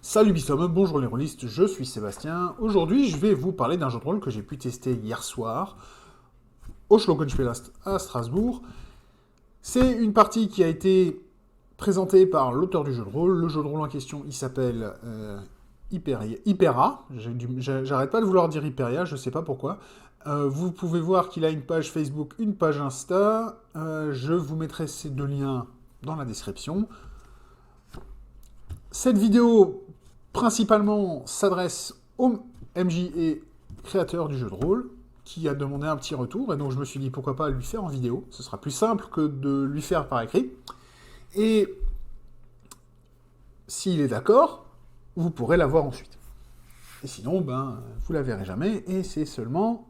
Salut Bissom, bonjour les rôlistes, je suis Sébastien. Aujourd'hui, je vais vous parler d'un jeu de rôle que j'ai pu tester hier soir au Schlogenspiel à Strasbourg. C'est une partie qui a été présentée par l'auteur du jeu de rôle. Le jeu de rôle en question, il s'appelle Hypera. J'arrête pas de vouloir dire Hyperia, je sais pas pourquoi. Vous pouvez voir qu'il a une page Facebook, une page Insta. Je vous mettrai ces deux liens dans la description. Cette vidéo, principalement, s'adresse au MJ et créateur du jeu de rôle, qui a demandé un petit retour, et donc je me suis dit pourquoi pas lui faire en vidéo. Ce sera plus simple que de lui faire par écrit. Et s'il est d'accord, vous pourrez la voir ensuite. Et sinon, vous la verrez jamais, et c'est seulement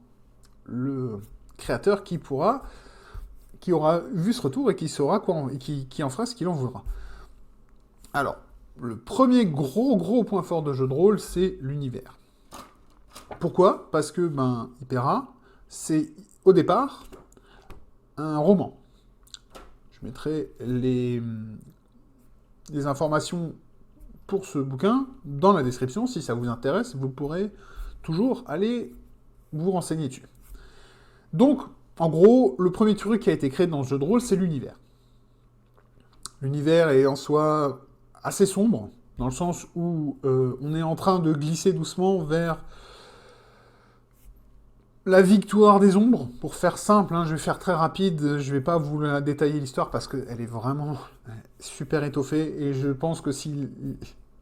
le créateur qui aura vu ce retour et qui saura quoi, et qui en fera ce qu'il en voudra. Alors, le premier gros point fort de jeu de rôle, c'est l'univers. Pourquoi ? Parce que, Hypera, c'est, au départ, un roman. Je mettrai les informations pour ce bouquin dans la description. Si ça vous intéresse, vous pourrez toujours aller vous renseigner dessus. Donc, en gros, le premier truc qui a été créé dans ce jeu de rôle, c'est l'univers. L'univers est en soi assez sombre, dans le sens où on est en train de glisser doucement vers la victoire des ombres. Pour faire simple, je vais faire très rapide, je vais pas vous détailler l'histoire parce qu'elle est vraiment super étoffée, et je pense que si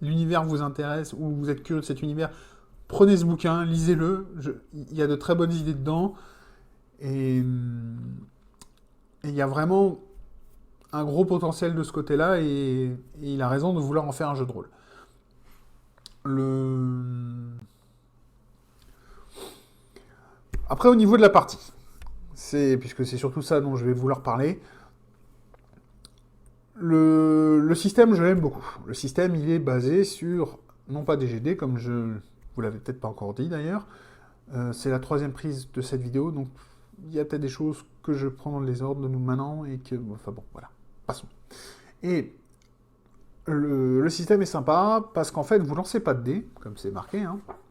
l'univers vous intéresse, ou vous êtes curieux de cet univers, prenez ce bouquin, lisez-le, il y a de très bonnes idées dedans, et il y a vraiment un gros potentiel de ce côté-là, et il a raison de vouloir en faire un jeu de rôle. Après, au niveau de la partie, puisque c'est surtout ça dont je vais vouloir parler, le système, je l'aime beaucoup. Le système, il est basé sur, non pas des GD, comme vous l'avez peut-être pas encore dit d'ailleurs, c'est la troisième prise de cette vidéo, donc il y a peut-être des choses que je prends dans le désordre de nous maintenant, et que, enfin bon, voilà. Passons. Et le système est sympa parce qu'en fait, vous lancez pas de dés, comme c'est marqué,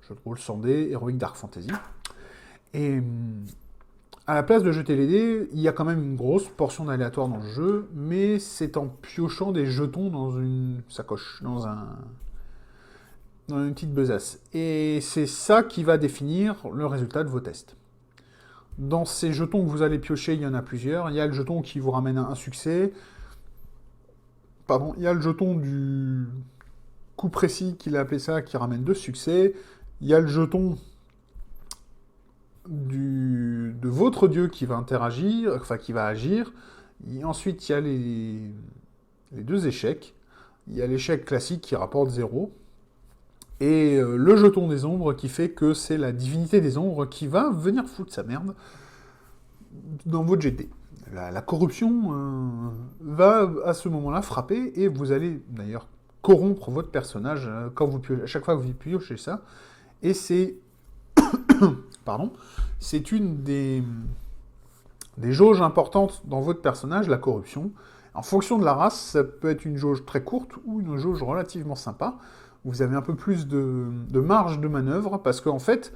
jeu de rôle sans dés, héroïque Dark Fantasy. Et à la place de jeter les dés, il y a quand même une grosse portion d'aléatoire dans le jeu, mais c'est en piochant des jetons dans une sacoche, dans une petite besace. Et c'est ça qui va définir le résultat de vos tests. Dans ces jetons que vous allez piocher, il y en a plusieurs. Il y a le jeton qui vous ramène un succès. Il y a le jeton du coup précis, qu'il a appelé ça, qui ramène 2 succès. Il y a le jeton de votre dieu qui va interagir, enfin qui va agir. Et ensuite, il y a les 2 échecs. Il y a l'échec classique qui rapporte 0. Et le jeton des ombres qui fait que c'est la divinité des ombres qui va venir foutre sa merde dans votre GT. La corruption va à ce moment-là frapper, et vous allez d'ailleurs corrompre votre personnage à chaque fois que vous piochez ça. Et c'est c'est une des jauges importantes dans votre personnage, la corruption. En fonction de la race, ça peut être une jauge très courte ou une jauge relativement sympa. Vous avez un peu plus de marge de manœuvre, parce qu'en fait,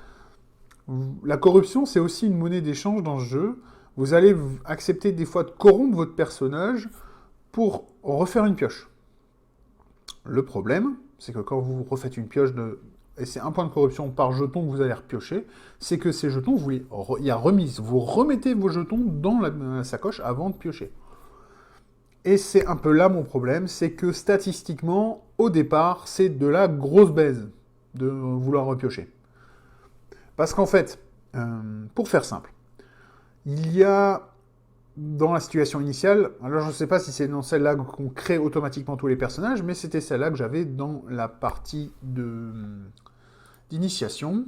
la corruption, c'est aussi une monnaie d'échange dans ce jeu. Vous allez accepter des fois de corrompre votre personnage pour refaire une pioche. Le problème, c'est que quand vous refaites une pioche et c'est 1 point de corruption par jeton que vous allez repiocher, c'est que ces jetons, il y a remise. Vous remettez vos jetons dans la sacoche avant de piocher. Et c'est un peu là mon problème, c'est que statistiquement, au départ, c'est de la grosse baise de vouloir repiocher. Parce qu'en fait, pour faire simple, il y a, dans la situation initiale, alors je ne sais pas si c'est dans celle-là qu'on crée automatiquement tous les personnages, mais c'était celle-là que j'avais dans la partie d'initiation.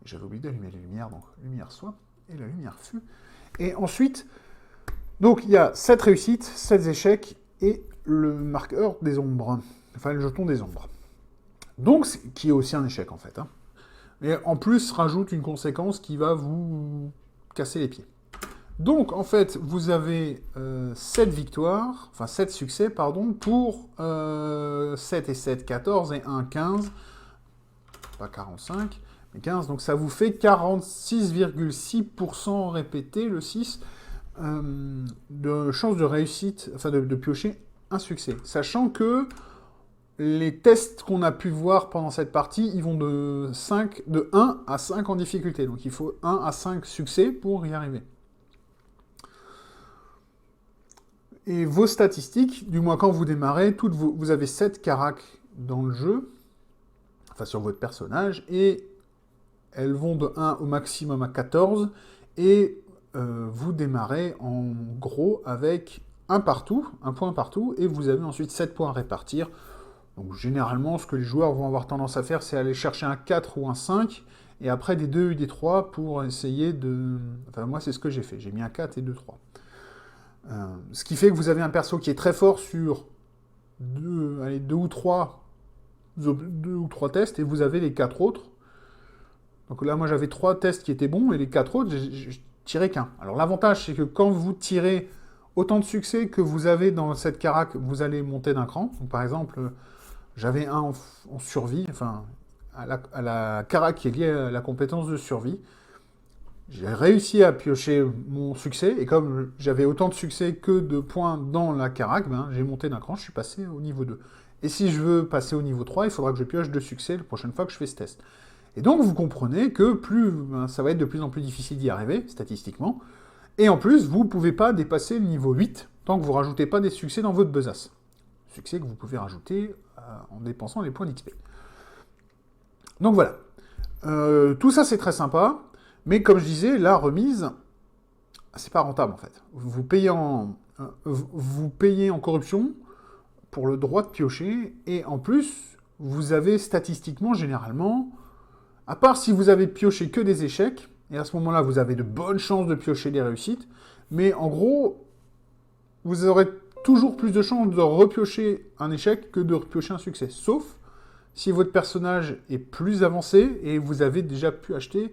J'avais oublié d'allumer les lumières, donc lumière soit, et la lumière fut. Et ensuite, donc il y a 7 réussites, 7 échecs, et le marqueur des ombres, enfin le jeton des ombres. Donc, qui est aussi un échec en fait. Et en plus, rajoute une conséquence qui va vous casser les pieds. Donc, en fait, vous avez 7 victoires, enfin 7 succès, pardon, pour 7 et 7, 14 et 1, 15. Pas 45, mais 15. Donc, ça vous fait 46,6% répété, le 6, de chance de réussite, enfin de piocher un succès. Sachant que les tests qu'on a pu voir pendant cette partie, ils vont de 1 à 5 en difficulté. Donc, il faut 1 à 5 succès pour y arriver. Et vos statistiques, du moins quand vous démarrez, vous avez 7 caracs dans le jeu, enfin sur votre personnage, et elles vont de 1 au maximum à 14, et vous démarrez en gros avec un point partout, et vous avez ensuite 7 points à répartir. Donc généralement, ce que les joueurs vont avoir tendance à faire, c'est aller chercher un 4 ou un 5, et après des 2 ou des 3 pour essayer de... Enfin moi c'est ce que j'ai fait, j'ai mis un 4 et 2, 3. Ce qui fait que vous avez un perso qui est très fort sur deux ou trois tests, et vous avez les 4 autres. Donc là, moi, j'avais 3 tests qui étaient bons, et les 4 autres, j'ai tiré qu'un. Alors l'avantage, c'est que quand vous tirez autant de succès que vous avez dans cette carac, vous allez monter d'un cran. Donc, par exemple, j'avais un en survie, enfin, à la carac qui est liée à la compétence de survie. J'ai réussi à piocher mon succès, et comme j'avais autant de succès que de points dans la carac, ben, j'ai monté d'un cran, je suis passé au niveau 2. Et si je veux passer au niveau 3, il faudra que je pioche 2 succès la prochaine fois que je fais ce test. Et donc vous comprenez que ça va être de plus en plus difficile d'y arriver, statistiquement. Et en plus, vous ne pouvez pas dépasser le niveau 8 tant que vous ne rajoutez pas des succès dans votre besace. Succès que vous pouvez rajouter en dépensant les points d'XP. Donc voilà. Tout ça, c'est très sympa. Mais comme je disais, la remise, c'est pas rentable en fait. Vous payez en corruption pour le droit de piocher, et en plus, vous avez statistiquement, généralement, à part si vous avez pioché que des échecs, et à ce moment-là, vous avez de bonnes chances de piocher des réussites, mais en gros, vous aurez toujours plus de chances de repiocher un échec que de repiocher un succès. Sauf si votre personnage est plus avancé et vous avez déjà pu acheter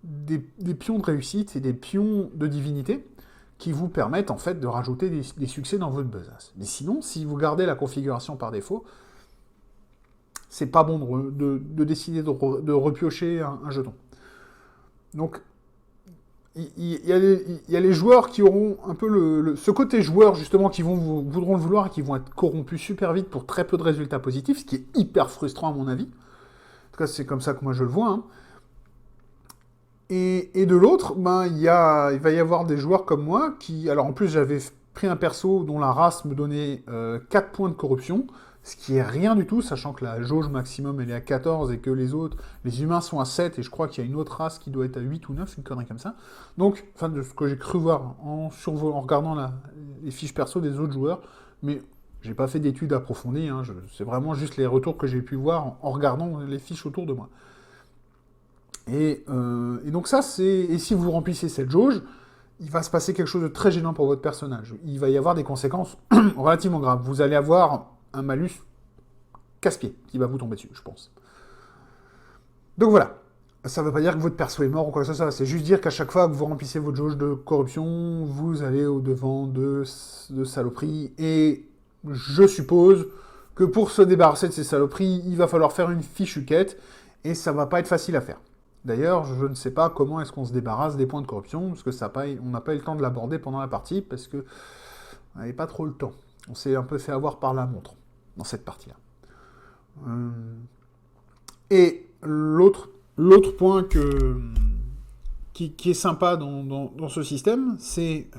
des pions de réussite et des pions de divinité qui vous permettent en fait de rajouter des succès dans votre besace. Mais sinon, si vous gardez la configuration par défaut, c'est pas bon de décider de repiocher un jeton. Donc, il y a les joueurs qui auront un peu ce côté joueur, justement, qui voudront le vouloir et qui vont être corrompus super vite pour très peu de résultats positifs, ce qui est hyper frustrant à mon avis. En tout cas, c'est comme ça que moi je le vois. Hein. Et de l'autre, ben, il va y avoir des joueurs comme moi qui... Alors en plus, j'avais pris un perso dont la race me donnait 4 points de corruption, ce qui est rien du tout, sachant que la jauge maximum elle est à 14 et que les humains sont à 7, et je crois qu'il y a une autre race qui doit être à 8 ou 9, une connerie comme ça. Donc, enfin, de ce que j'ai cru voir en regardant les fiches perso des autres joueurs, mais j'ai pas fait d'études approfondies, hein, c'est vraiment juste les retours que j'ai pu voir en regardant les fiches autour de moi. Et donc ça, et si vous remplissez cette jauge, il va se passer quelque chose de très gênant pour votre personnage. Il va y avoir des conséquences relativement graves. Vous allez avoir un malus casse-pied qui va vous tomber dessus, je pense. Donc voilà. Ça ne veut pas dire que votre perso est mort ou quoi que ce soit. C'est juste dire qu'à chaque fois que vous remplissez votre jauge de corruption, vous allez au-devant de saloperies. Et je suppose que pour se débarrasser de ces saloperies, il va falloir faire une fichue quête. Et ça va pas être facile à faire. D'ailleurs, je ne sais pas comment est-ce qu'on se débarrasse des points de corruption, parce que on n'a pas eu le temps de l'aborder pendant la partie, parce que on n'avait pas trop le temps. On s'est un peu fait avoir par la montre, dans cette partie-là. Et l'autre point qui est sympa dans ce système, c'est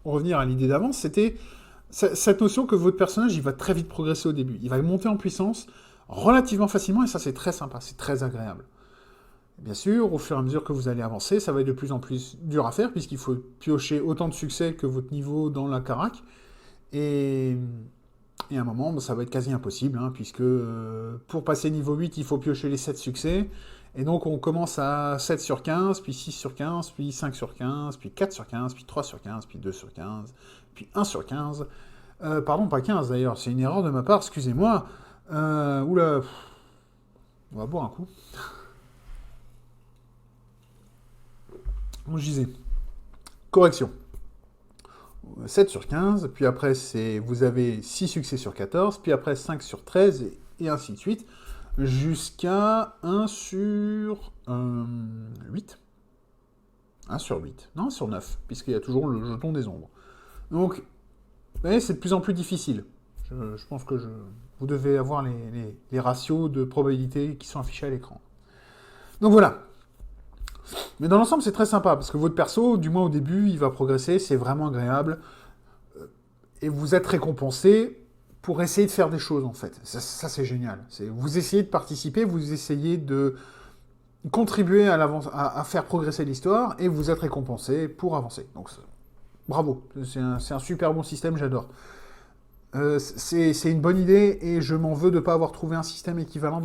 revenir à l'idée d'avant, c'était cette notion que votre personnage il va très vite progresser au début. Il va monter en puissance relativement facilement, et ça c'est très sympa, c'est très agréable. Bien sûr, au fur et à mesure que vous allez avancer, ça va être de plus en plus dur à faire, puisqu'il faut piocher autant de succès que votre niveau dans la carac, et à un moment, ça va être quasi impossible, hein, puisque pour passer niveau 8, il faut piocher les 7 succès, et donc on commence à 7 sur 15, puis 6 sur 15, puis 5 sur 15, puis 4 sur 15, puis 3 sur 15, puis 2 sur 15, puis 1 sur 15. Pardon, pas 15 d'ailleurs, c'est une erreur de ma part, excusez-moi. Oula, on va boire un coup. Bon, je disais, correction. 7 sur 15, puis après, vous avez 6 succès sur 14, puis après 5 sur 13, et ainsi de suite, jusqu'à 1 sur 8. 1 sur 8. Non, 1 sur 9, puisqu'il y a toujours le jeton des ombres. Donc, vous voyez, c'est de plus en plus difficile. Je pense que vous devez avoir les ratios de probabilité qui sont affichés à l'écran. Donc voilà. Mais dans l'ensemble, c'est très sympa, parce que votre perso, du moins au début, il va progresser, c'est vraiment agréable. Et vous êtes récompensé pour essayer de faire des choses, en fait. Ça c'est génial. Vous essayez de participer, vous essayez de contribuer à faire progresser l'histoire, et vous êtes récompensé pour avancer. Donc, bravo. C'est un super bon système, j'adore. C'est une bonne idée, et je m'en veux de ne pas avoir trouvé un système équivalent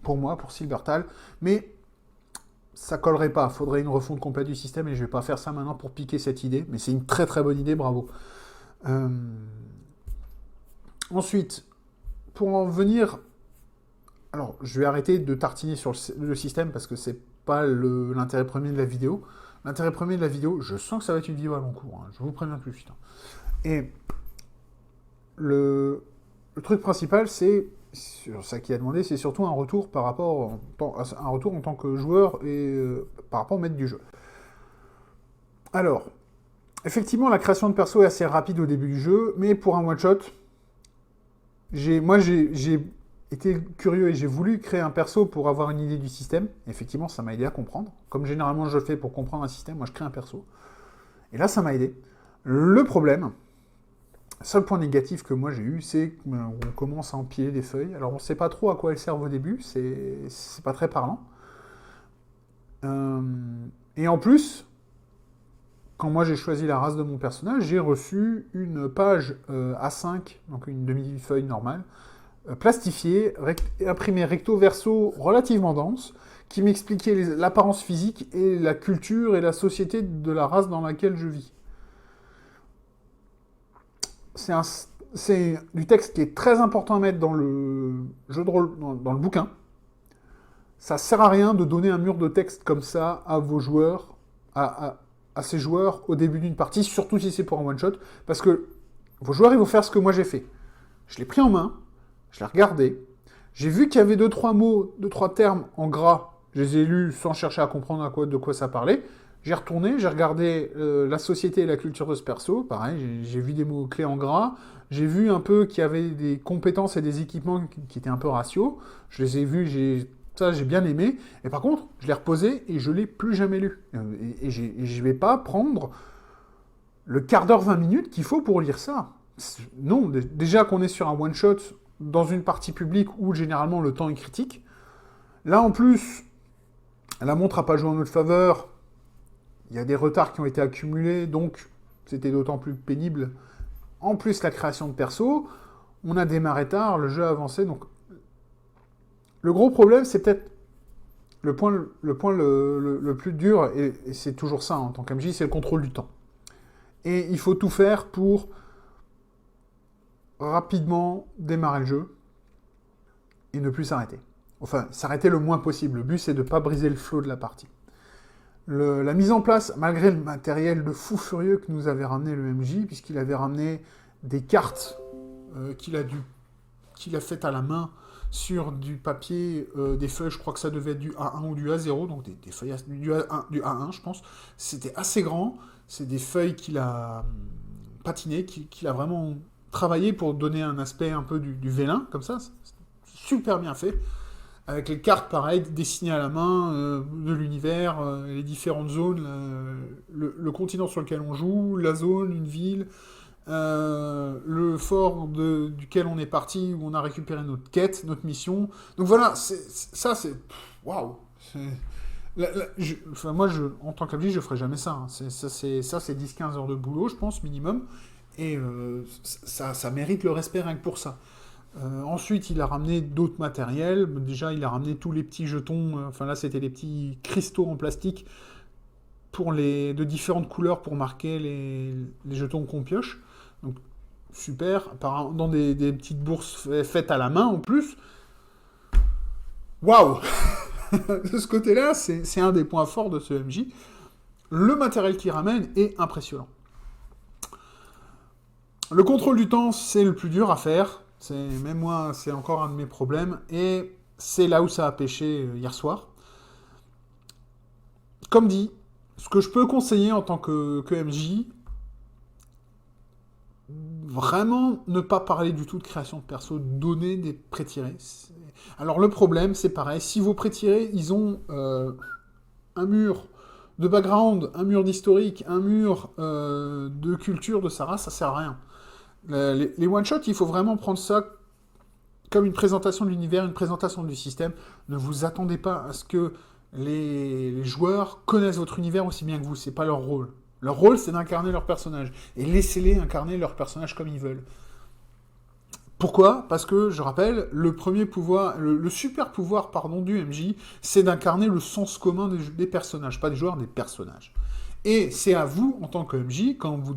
pour Silbertal, mais ça collerait pas. Il faudrait une refonte complète du système, et je vais pas faire ça maintenant pour piquer cette idée, mais c'est une très très bonne idée, bravo. Ensuite, pour en venir... Alors, je vais arrêter de tartiner sur le système, parce que c'est pas l'intérêt premier de la vidéo. L'intérêt premier de la vidéo, je sens que ça va être une vidéo à long cours, hein, je vous préviens tout de suite. Et le truc principal, c'est, sur ça qui a demandé, c'est surtout un retour en tant que joueur et par rapport au maître du jeu. Alors, effectivement, la création de perso est assez rapide au début du jeu, mais pour un one-shot, j'ai été curieux et j'ai voulu créer un perso pour avoir une idée du système. Effectivement, ça m'a aidé à comprendre. Comme généralement je le fais pour comprendre un système, moi je crée un perso. Et là, ça m'a aidé. Le problème, seul point négatif que moi j'ai eu, c'est qu'on commence à empiler des feuilles. Alors on ne sait pas trop à quoi elles servent au début, c'est pas très parlant. Et en plus, quand moi j'ai choisi la race de mon personnage, j'ai reçu une page A5, donc une demi-feuille normale, plastifiée, imprimée recto verso relativement dense, qui m'expliquait l'apparence physique et la culture et la société de la race dans laquelle je vis. C'est du texte qui est très important à mettre dans le jeu de rôle, dans le bouquin. Ça sert à rien de donner un mur de texte comme ça à vos joueurs, à ces joueurs au début d'une partie, surtout si c'est pour un one-shot, parce que vos joueurs, ils vont faire ce que moi j'ai fait. Je l'ai pris en main, je l'ai regardé, j'ai vu qu'il y avait 2-3 mots, 2-3 termes en gras, je les ai lus sans chercher à comprendre de quoi ça parlait. J'ai retourné, j'ai regardé la société et la culture de ce perso, pareil, j'ai vu des mots-clés en gras, j'ai vu un peu qu'il y avait des compétences et des équipements qui étaient un peu ratios, je les ai vus, j'ai bien aimé, et par contre, je l'ai reposé et je ne l'ai plus jamais lu. Et je ne vais pas prendre le quart d'heure, 20 minutes qu'il faut pour lire ça. Non, déjà qu'on est sur un one-shot dans une partie publique où généralement le temps est critique. Là, en plus, la montre n'a pas joué en notre faveur. Il y a des retards qui ont été accumulés, donc c'était d'autant plus pénible. En plus, la création de perso, on a démarré tard, le jeu a avancé, donc... Le gros problème, c'est peut-être le point le plus dur, et c'est toujours ça en tant qu'MJ, c'est le contrôle du temps. Et il faut tout faire pour rapidement démarrer le jeu et ne plus s'arrêter. Enfin, s'arrêter le moins possible. Le but, c'est de ne pas briser le flow de la partie. La mise en place, malgré le matériel de fou furieux que nous avait ramené le MJ, puisqu'il avait ramené des cartes qu'il a faites à la main sur du papier, des feuilles, je crois que ça devait être du A1 ou du A0, donc des feuilles du A1, je pense. C'était assez grand, c'est des feuilles qu'il a patinées, qu'il a vraiment travaillé pour donner un aspect un peu du vélin, comme ça, super bien fait. Avec les cartes, pareil, dessinées à la main, de l'univers, les différentes zones, le continent sur lequel on joue, la zone, une ville, le fort duquel on est parti, où on a récupéré notre quête, notre mission. Donc voilà, ça c'est... Waouh! Moi, en tant qu'habitude, je ne ferai jamais ça. Hein. Ça, c'est 10-15 heures de boulot, je pense, minimum. Et ça mérite le respect rien que pour ça. Ensuite, il a ramené d'autres matériels. Déjà, il a ramené tous les petits jetons. Enfin, là, c'était les petits cristaux en plastique de différentes couleurs pour marquer les jetons qu'on pioche. Donc, super. Dans des petites bourses faites à la main, en plus. Waouh! De ce côté-là, c'est un des points forts de ce MJ. le matériel qu'il ramène est impressionnant. Le contrôle du temps, c'est le plus dur à faire. Même moi, c'est encore un de mes problèmes. Et c'est là où ça a pêché hier soir. Comme dit, ce que je peux conseiller en tant que MJ, vraiment ne pas parler du tout de création de perso, donner des pré-tirés. Alors le problème, c'est pareil, si vos pré-tirés, ils ont un mur de background, un mur d'historique, un mur de culture de sa race, ça sert à rien. Les one-shots, il faut vraiment prendre ça comme une présentation de l'univers, une présentation du système. Ne vous attendez pas à ce que les joueurs connaissent votre univers aussi bien que vous, c'est pas leur rôle. Leur rôle, c'est d'incarner leur personnage. Et laissez-les incarner leur personnage comme ils veulent. Pourquoi ? Parce que, je rappelle, le premier pouvoir, le super pouvoir, du MJ, c'est d'incarner le sens commun des personnages. Pas des joueurs, des personnages. Et c'est à vous, en tant que MJ, quand vos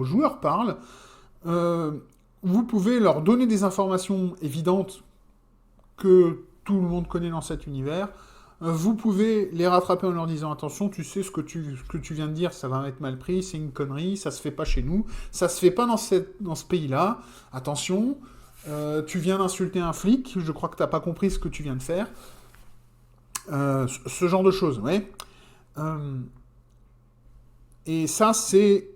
joueurs parlent, vous pouvez leur donner des informations évidentes que tout le monde connaît dans cet univers. Vous pouvez les rattraper en leur disant attention, tu sais ce que tu viens de dire, ça va être mal pris, c'est une connerie, ça se fait pas chez nous, ça se fait pas dans ce pays-là. Attention, tu viens d'insulter un flic, je crois que t'as pas compris ce que tu viens de faire. Ce genre de choses, ouais. Et ça, c'est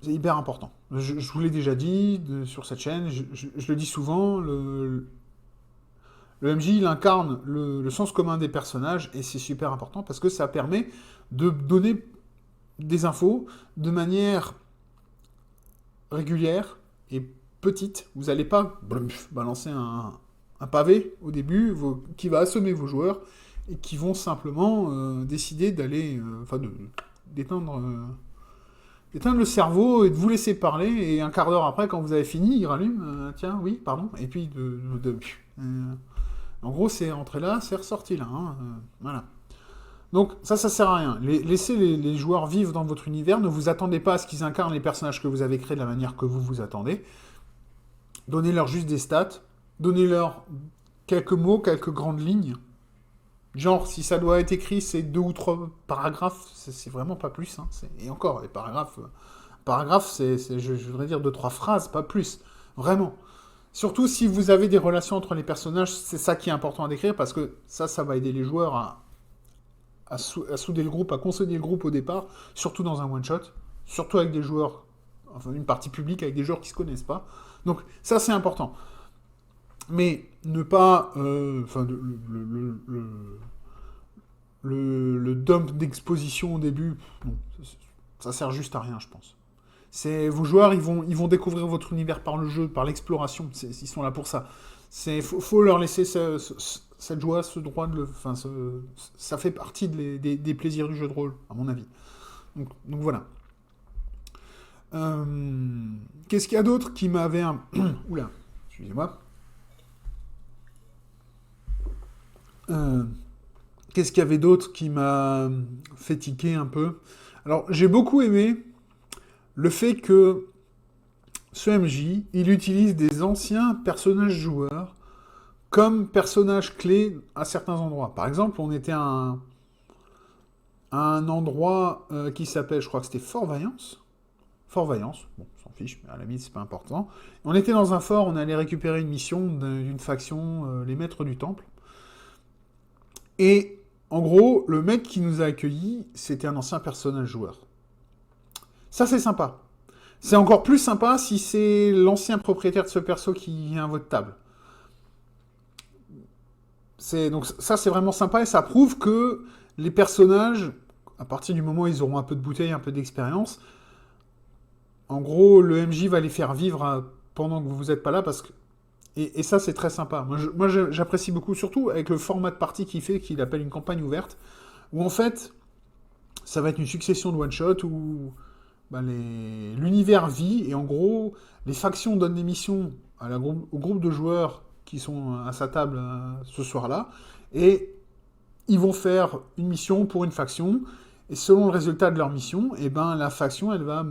hyper important. Je vous l'ai déjà dit sur cette chaîne, je le dis souvent, le MJ, il incarne le sens commun des personnages, et c'est super important, parce que ça permet de donner des infos de manière régulière et petite. Vous n'allez pas balancer un pavé au début qui va assommer vos joueurs, et qui vont simplement décider d'aller... d'éteindre le cerveau et de vous laisser parler, et un quart d'heure après, quand vous avez fini, il rallume, tiens, oui, pardon, et puis en gros, c'est entré là, c'est ressorti là, hein, voilà. Donc ça sert à rien. Laissez les joueurs vivre dans votre univers, ne vous attendez pas à ce qu'ils incarnent les personnages que vous avez créés de la manière que vous vous attendez. Donnez-leur juste des stats, donnez-leur quelques mots, quelques grandes lignes. Genre, si ça doit être écrit, c'est 2 ou 3 paragraphes, c'est vraiment pas plus. Hein. Et encore, les paragraphes, c'est je voudrais dire 2-3 phrases, pas plus. Vraiment. Surtout si vous avez des relations entre les personnages, c'est ça qui est important à décrire, parce que ça va aider les joueurs à souder le groupe, à consolider le groupe au départ, surtout dans un one-shot, surtout avec des joueurs, enfin une partie publique avec des joueurs qui se connaissent pas. Donc ça, c'est important. Mais ne pas... le dump d'exposition au début, non, ça sert juste à rien, je pense. Vos joueurs, ils vont découvrir votre univers par le jeu, par l'exploration. Ils sont là pour ça. Faut leur laisser cette joie, ce droit de ça fait partie des plaisirs du jeu de rôle, à mon avis. Donc voilà. Qu'est-ce qu'il y a d'autre qui m'avait Oula, excusez-moi. Qu'est-ce qu'il y avait d'autre qui m'a fait tiquer un peu ? Alors, j'ai beaucoup aimé le fait que ce MJ, il utilise des anciens personnages joueurs comme personnages clés à certains endroits. Par exemple, on était à un endroit qui s'appelle, je crois que c'était Fort Vaillance. Fort Vaillance, bon, on s'en fiche, mais à la limite, c'est pas important. On était dans un fort, on allait récupérer une mission d'une faction, les Maîtres du Temple. Et en gros, le mec qui nous a accueillis, c'était un ancien personnage joueur. Ça, c'est sympa. C'est encore plus sympa si c'est l'ancien propriétaire de ce perso qui vient à votre table. Donc ça, c'est vraiment sympa, et ça prouve que les personnages, à partir du moment où ils auront un peu de bouteille, un peu d'expérience, en gros, le MJ va les faire vivre pendant que vous n'êtes pas là, parce que... Et ça, c'est très sympa. Moi, j'apprécie beaucoup, surtout avec le format de partie qu'il appelle une campagne ouverte, où en fait, ça va être une succession de one-shot, où l'univers vit, et en gros, les factions donnent des missions au groupe de joueurs qui sont à sa table ce soir-là, et ils vont faire une mission pour une faction, et selon le résultat de leur mission, la faction, elle va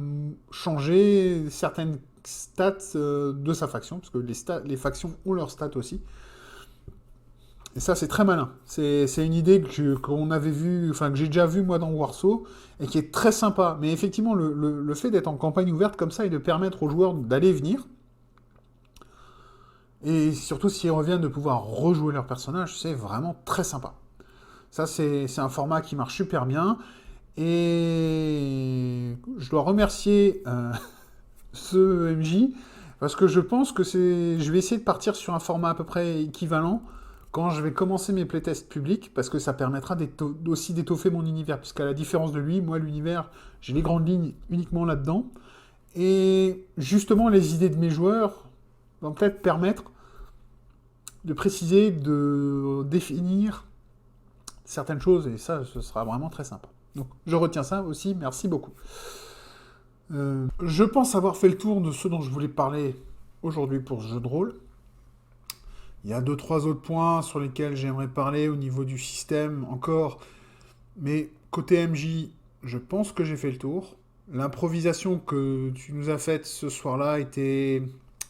changer certaines stats de sa faction, parce que les factions ont leurs stats aussi. Et ça, c'est très malin. C'est une idée qu'on avait vue, enfin que j'ai déjà vue moi dans Warsaw, et qui est très sympa. Mais effectivement, le fait d'être en campagne ouverte comme ça et de permettre aux joueurs d'aller et venir, et surtout s'ils reviennent de pouvoir rejouer leur personnage, c'est vraiment très sympa. Ça, c'est un format qui marche super bien. Et je dois remercier ce MJ, parce que je pense que je vais essayer de partir sur un format à peu près équivalent quand je vais commencer mes playtests publics, parce que ça permettra aussi d'étoffer mon univers, puisqu'à la différence de lui, moi, l'univers, j'ai les grandes lignes uniquement là-dedans. Et justement, les idées de mes joueurs vont peut-être permettre de préciser, de définir certaines choses, et ça, ce sera vraiment très sympa. Donc, je retiens ça aussi, merci beaucoup. Je pense avoir fait le tour de ce dont je voulais parler aujourd'hui pour ce jeu de rôle. Il y a 2-3 autres points sur lesquels j'aimerais parler au niveau du système encore, mais côté MJ, je pense que j'ai fait le tour. L'improvisation que tu nous as faite ce soir-là était...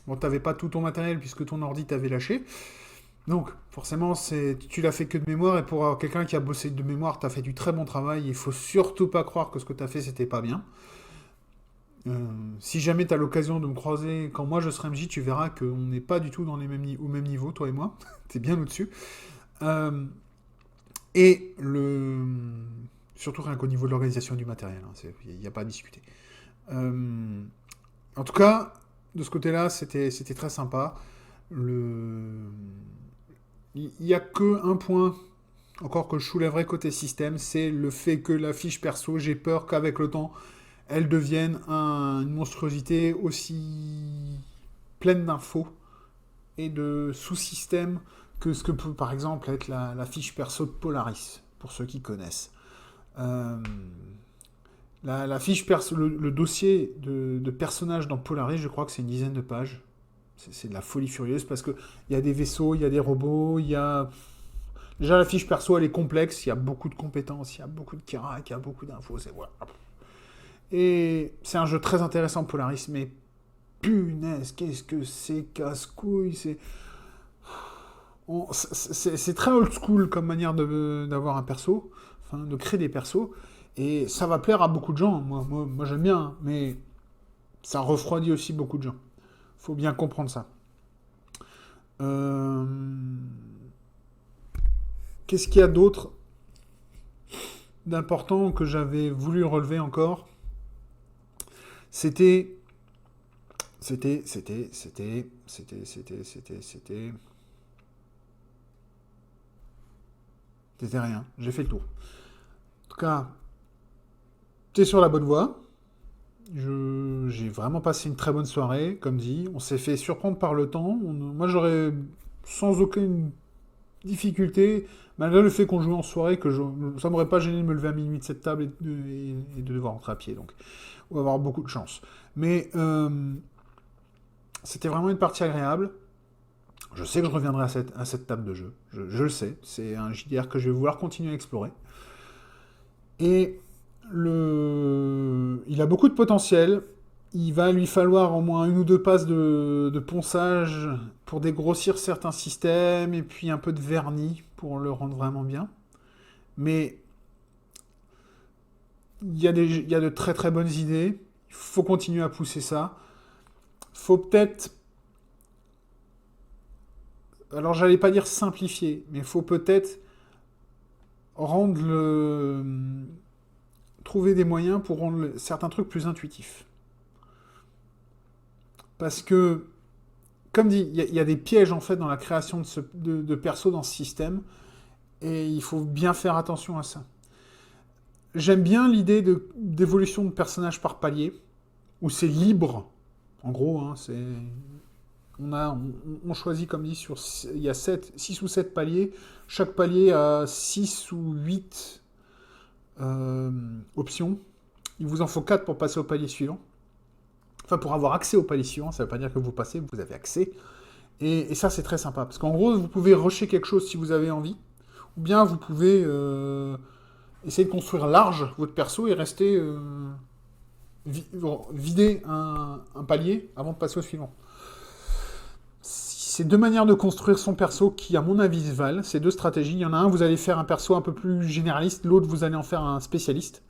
Bon, t'avais pas tout ton matériel puisque ton ordi t'avait lâché. Donc, forcément, tu l'as fait que de mémoire, et pour quelqu'un qui a bossé de mémoire, t'as fait du très bon travail. Il faut surtout pas croire que ce que t'as fait, c'était pas bien. Si jamais tu as l'occasion de me croiser quand moi je serai MJ, tu verras qu'on n'est pas du tout au même niveau, toi et moi. T'es bien au-dessus. Euh, et surtout rien qu'au niveau de l'organisation du matériel, il n'y a pas à discuter. En tout cas, de ce côté-là, c'était très sympa. Il n'y a que un point encore que je soulèverai côté système, c'est le fait que la fiche perso, j'ai peur qu'avec le temps, elle devienne une monstruosité aussi pleine d'infos et de sous-systèmes que ce que peut par exemple être la fiche perso de Polaris, pour ceux qui connaissent. La fiche perso, le dossier de personnages dans Polaris, je crois que c'est une dizaine de pages. C'est de la folie furieuse parce qu'il y a des vaisseaux, il y a des robots, il y a... Déjà la fiche perso elle est complexe, il y a beaucoup de compétences, il y a beaucoup de carac, il y a beaucoup d'infos, voilà. Et c'est un jeu très intéressant Polaris, mais punaise, qu'est-ce que c'est casse-couille, c'est très old school comme manière d'avoir un perso, enfin de créer des persos, et ça va plaire à beaucoup de gens, moi j'aime bien, hein, mais ça refroidit aussi beaucoup de gens. Faut bien comprendre ça. Qu'est-ce qu'il y a d'autre d'important que j'avais voulu relever encore? C'était rien. J'ai fait le tour. En tout cas, t'es sur la bonne voie. J'ai vraiment passé une très bonne soirée, comme dit. On s'est fait surprendre par le temps. Moi, j'aurais sans aucune difficulté, malgré le fait qu'on jouait en soirée, ça m'aurait pas gêné de me lever à minuit de cette table et de devoir rentrer à pied. Donc, on va avoir beaucoup de chance. Mais c'était vraiment une partie agréable. Je sais que je reviendrai à cette table de jeu. Je le sais. C'est un JDR que je vais vouloir continuer à explorer. Et il a beaucoup de potentiel. Il va lui falloir au moins 1 ou 2 passes de ponçage pour dégrossir certains systèmes, et puis un peu de vernis pour le rendre vraiment bien. Mais il y a de très très bonnes idées. Il faut continuer à pousser ça. Faut peut-être... Alors j'allais pas dire simplifier, mais il faut peut-être trouver des moyens pour rendre certains trucs plus intuitifs. Parce que, comme dit, il y a des pièges en fait dans la création de persos dans ce système, et il faut bien faire attention à ça. J'aime bien l'idée d'évolution de personnages par palier, où c'est libre, en gros, hein, on choisit, comme dit, il y a 6 ou 7 paliers, chaque palier a 6 ou 8 options, il vous en faut 4 pour passer au palier suivant. Enfin, pour avoir accès au palier suivant, ça ne veut pas dire que vous passez, vous avez accès. Et ça, c'est très sympa. Parce qu'en gros, vous pouvez rusher quelque chose si vous avez envie. Ou bien vous pouvez essayer de construire large votre perso et rester vider un palier avant de passer au suivant. Si c'est deux manières de construire son perso qui, à mon avis, se valent. C'est deux stratégies. Il y en a un, vous allez faire un perso un peu plus généraliste, l'autre, vous allez en faire un spécialiste.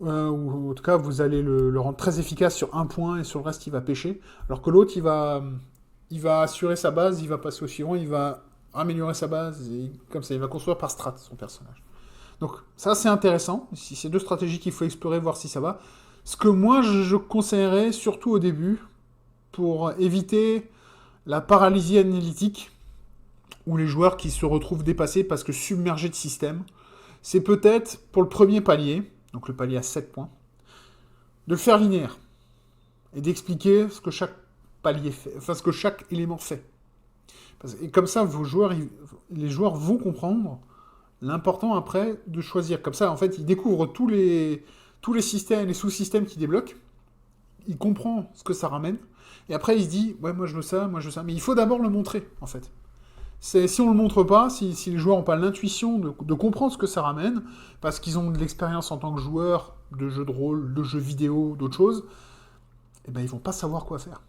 Ou en tout cas, vous allez le rendre très efficace sur un point et sur le reste, il va pêcher. Alors que l'autre, il va assurer sa base, il va passer au suivant, il va améliorer sa base, et comme ça, il va construire par strat son personnage. Donc ça, c'est intéressant. C'est deux stratégies qu'il faut explorer, voir si ça va. Ce que moi, je conseillerais, surtout au début, pour éviter la paralysie analytique, ou les joueurs qui se retrouvent dépassés parce que submergés de système, c'est peut-être, pour le premier palier, donc le palier à 7 points, de le faire linéaire. Et d'expliquer ce que chaque palier fait, enfin ce que chaque élément fait. Et comme ça, les joueurs vont comprendre l'important après de choisir. Comme ça, en fait, ils découvrent tous les systèmes, les sous-systèmes qui débloquent. Il comprend ce que ça ramène. Et après, il se dit, ouais, moi je veux ça, moi je veux ça. Mais il faut d'abord le montrer, en fait. Si on ne le montre pas, si les joueurs n'ont pas l'intuition de comprendre ce que ça ramène, parce qu'ils ont de l'expérience en tant que joueurs de jeux de rôle, de jeux vidéo, d'autres choses, eh ben, ils vont pas savoir quoi faire.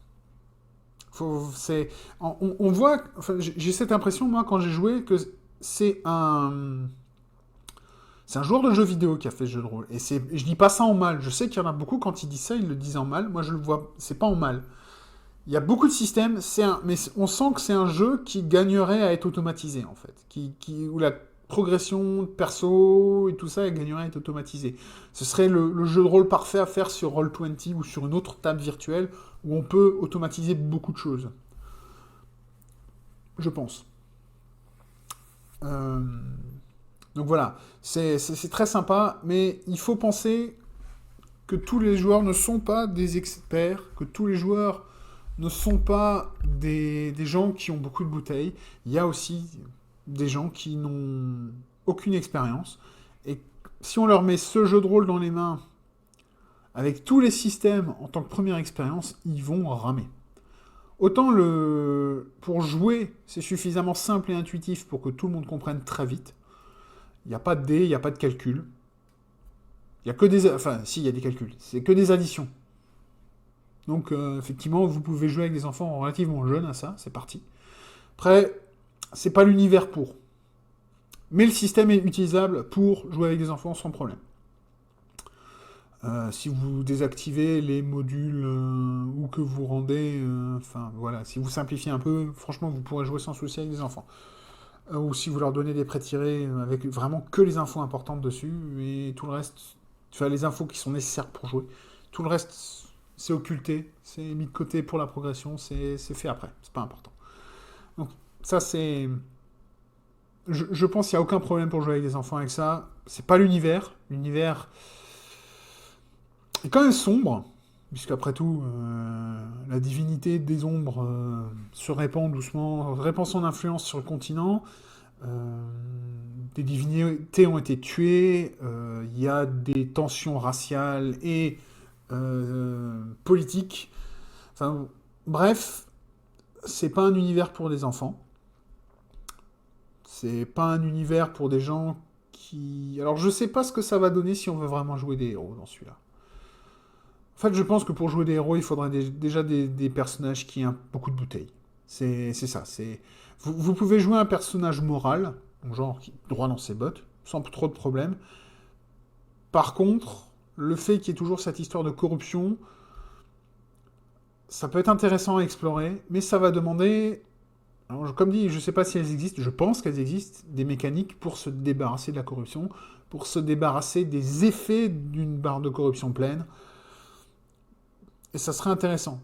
On voit, enfin, j'ai cette impression, moi, quand j'ai joué, que c'est un joueur de jeux vidéo qui a fait ce jeu de rôle. Et je dis pas ça en mal. Je sais qu'il y en a beaucoup, quand ils disent ça, ils le disent en mal. Moi, je le vois, c'est pas en mal. Il y a beaucoup de systèmes, mais on sent que c'est un jeu qui gagnerait à être automatisé, en fait. Où la progression de perso et tout ça, elle gagnerait à être automatisée. Ce serait le jeu de rôle parfait à faire sur Roll20 ou sur une autre table virtuelle où on peut automatiser beaucoup de choses. Je pense. Donc voilà, c'est très sympa, mais il faut penser que tous les joueurs ne sont pas des experts, que tous les joueurs ne sont pas des gens qui ont beaucoup de bouteilles. Il y a aussi des gens qui n'ont aucune expérience. Et si on leur met ce jeu de rôle dans les mains, avec tous les systèmes en tant que première expérience, ils vont ramer. Autant pour jouer, c'est suffisamment simple et intuitif pour que tout le monde comprenne très vite. Il n'y a pas de dés, il n'y a pas de calcul. Il n'y a que des... Enfin, si, il y a des calculs. C'est que des additions. Donc, effectivement, vous pouvez jouer avec des enfants relativement jeunes à ça, c'est parti. Après, c'est pas l'univers pour. Mais le système est utilisable pour jouer avec des enfants sans problème. Si vous désactivez les modules ou que vous rendez... Enfin, voilà, si vous simplifiez un peu, franchement, vous pourrez jouer sans souci avec des enfants. Ou si vous leur donnez des prêts tirés avec vraiment que les infos importantes dessus, et tout le reste, enfin, les infos qui sont nécessaires pour jouer. Tout le reste, c'est occulté, c'est mis de côté pour la progression, c'est fait après, c'est pas important. Donc, ça, c'est... Je pense qu'il n'y a aucun problème pour jouer avec des enfants avec ça. C'est pas l'univers. L'univers est quand même sombre, puisqu'après tout, la divinité des ombres se répand doucement, répand son influence sur le continent. Des divinités ont été tuées. Il y a des tensions raciales et politiques. Enfin, bref, c'est pas un univers pour des enfants. C'est pas un univers pour des gens qui... Alors, je sais pas ce que ça va donner si on veut vraiment jouer des héros dans celui-là. En fait, je pense que pour jouer des héros, il faudrait déjà des personnages qui ont beaucoup de bouteilles. C'est ça. Vous pouvez jouer un personnage moral, genre droit dans ses bottes, sans trop de problèmes. Par contre, le fait qu'il y ait toujours cette histoire de corruption, ça peut être intéressant à explorer, mais ça va demander... Alors, comme dit, je ne sais pas si elles existent, je pense qu'elles existent, des mécaniques pour se débarrasser de la corruption, pour se débarrasser des effets d'une barre de corruption pleine. Et ça serait intéressant.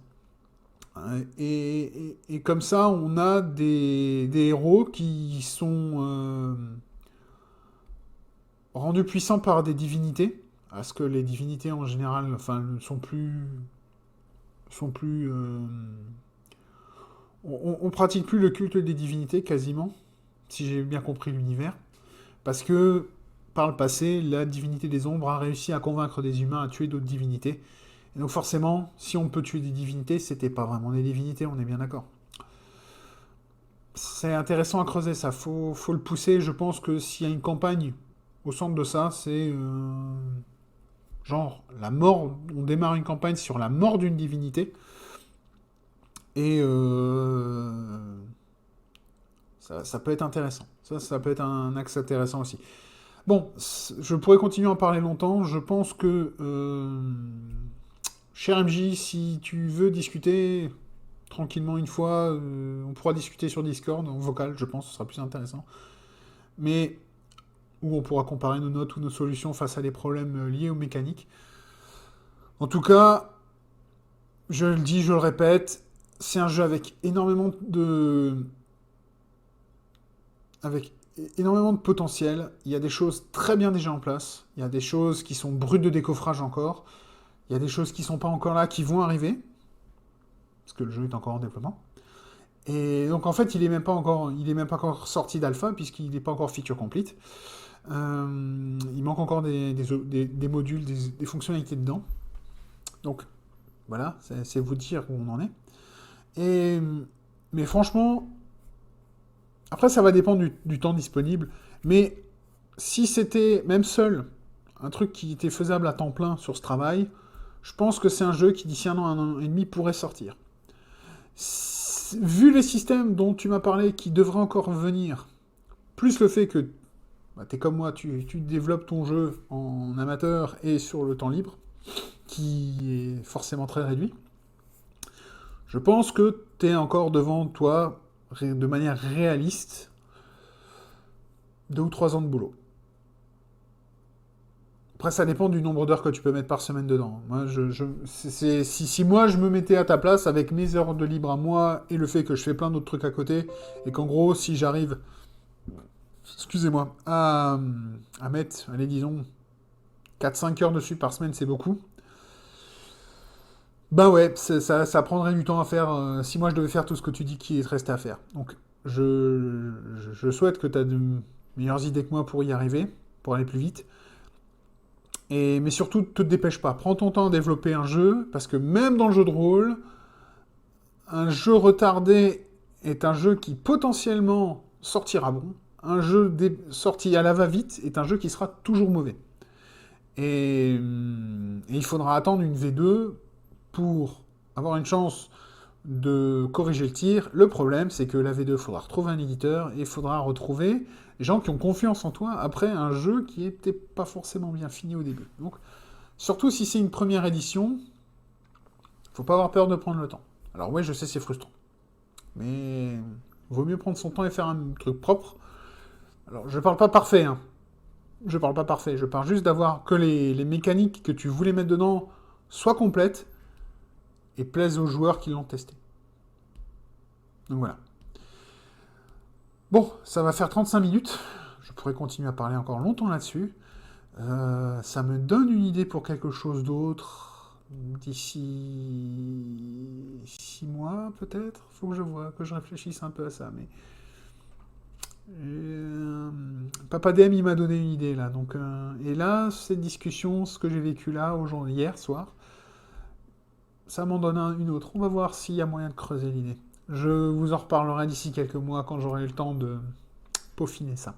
Et comme ça, on a des héros qui sont rendus puissants par des divinités, parce que les divinités en général, enfin, sont plus... On pratique plus le culte des divinités, quasiment, si j'ai bien compris l'univers, parce que, par le passé, la divinité des ombres a réussi à convaincre des humains à tuer d'autres divinités. Et donc forcément, si on peut tuer des divinités, c'était pas vraiment des divinités, on est bien d'accord. C'est intéressant à creuser ça, faut le pousser. Je pense que s'il y a une campagne au centre de ça, c'est genre la mort, on démarre une campagne sur la mort d'une divinité, et Ça peut être intéressant. Ça peut être un axe intéressant aussi. Bon, je pourrais continuer à en parler longtemps. Je pense que, cher MJ, si tu veux discuter tranquillement une fois, on pourra discuter sur Discord, en vocal, je pense, ce sera plus intéressant. Mais où on pourra comparer nos notes ou nos solutions face à des problèmes liés aux mécaniques. En tout cas, je le dis, je le répète, c'est un jeu avec énormément de potentiel. Il y a des choses très bien déjà en place. Il y a des choses qui sont brutes de décoffrage encore. Il y a des choses qui ne sont pas encore là, qui vont arriver. Parce que le jeu est encore en développement. Et donc en fait, il n'est même pas encore sorti d'alpha, puisqu'il n'est pas encore feature complete. Il manque encore des modules, des fonctionnalités dedans. Donc voilà, c'est vous dire où on en est. Mais franchement, après ça va dépendre du temps disponible, mais si c'était même seul un truc qui était faisable à temps plein sur ce travail, je pense que c'est un jeu qui d'ici un an et demi pourrait sortir. Vu les systèmes dont tu m'as parlé qui devraient encore venir, plus le fait que t'es comme moi, tu développes ton jeu en amateur et sur le temps libre, qui est forcément très réduit, je pense que t'es encore devant toi, de manière réaliste, 2 ou 3 ans de boulot. Après, ça dépend du nombre d'heures que tu peux mettre par semaine dedans. Moi, si moi, je me mettais à ta place, avec mes heures de libre à moi, et le fait que je fais plein d'autres trucs à côté, et qu'en gros, si j'arrive, excusez-moi, à mettre, allez, disons, 4-5 heures dessus par semaine, c'est beaucoup. Ben ouais, ça prendrait du temps à faire, si moi je devais faire tout ce que tu dis qui est resté à faire. Donc, je souhaite que tu as de meilleures idées que moi pour y arriver, pour aller plus vite. Mais surtout, te dépêche pas. Prends ton temps à développer un jeu, parce que même dans le jeu de rôle, un jeu retardé est un jeu qui potentiellement sortira bon. Un jeu sorti à la va-vite est un jeu qui sera toujours mauvais. Et il faudra attendre une V2 pour avoir une chance de corriger le tir. Le problème, c'est que la V2, il faudra retrouver un éditeur et il faudra retrouver des gens qui ont confiance en toi après un jeu qui n'était pas forcément bien fini au début. Donc, surtout si c'est une première édition, faut pas avoir peur de prendre le temps. Alors ouais, je sais, c'est frustrant. Mais vaut mieux prendre son temps et faire un truc propre. Alors, je parle pas parfait, hein. Je parle pas parfait. Je parle juste d'avoir que les mécaniques que tu voulais mettre dedans soient complètes et plaisent aux joueurs qui l'ont testé. Donc voilà. Bon, ça va faire 35 minutes. Je pourrais continuer à parler encore longtemps là-dessus. Ça me donne une idée pour quelque chose d'autre d'ici 6 mois, peut-être. Faut que je vois, que je réfléchisse un peu à ça. Mais Papa DM, il m'a donné une idée là. Donc, et là, cette discussion, ce que j'ai vécu là, hier soir, ça m'en donne une autre. On va voir s'il y a moyen de creuser l'idée. Je vous en reparlerai d'ici quelques mois quand j'aurai le temps de peaufiner ça.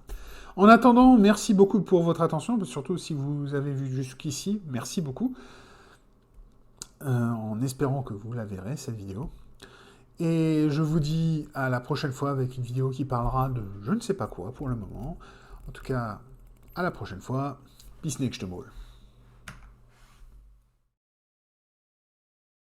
En attendant, merci beaucoup pour votre attention, surtout si vous avez vu jusqu'ici, merci beaucoup. En espérant que vous la verrez, cette vidéo. Et je vous dis à la prochaine fois avec une vidéo qui parlera de je ne sais pas quoi pour le moment. En tout cas, à la prochaine fois. Peace next to all.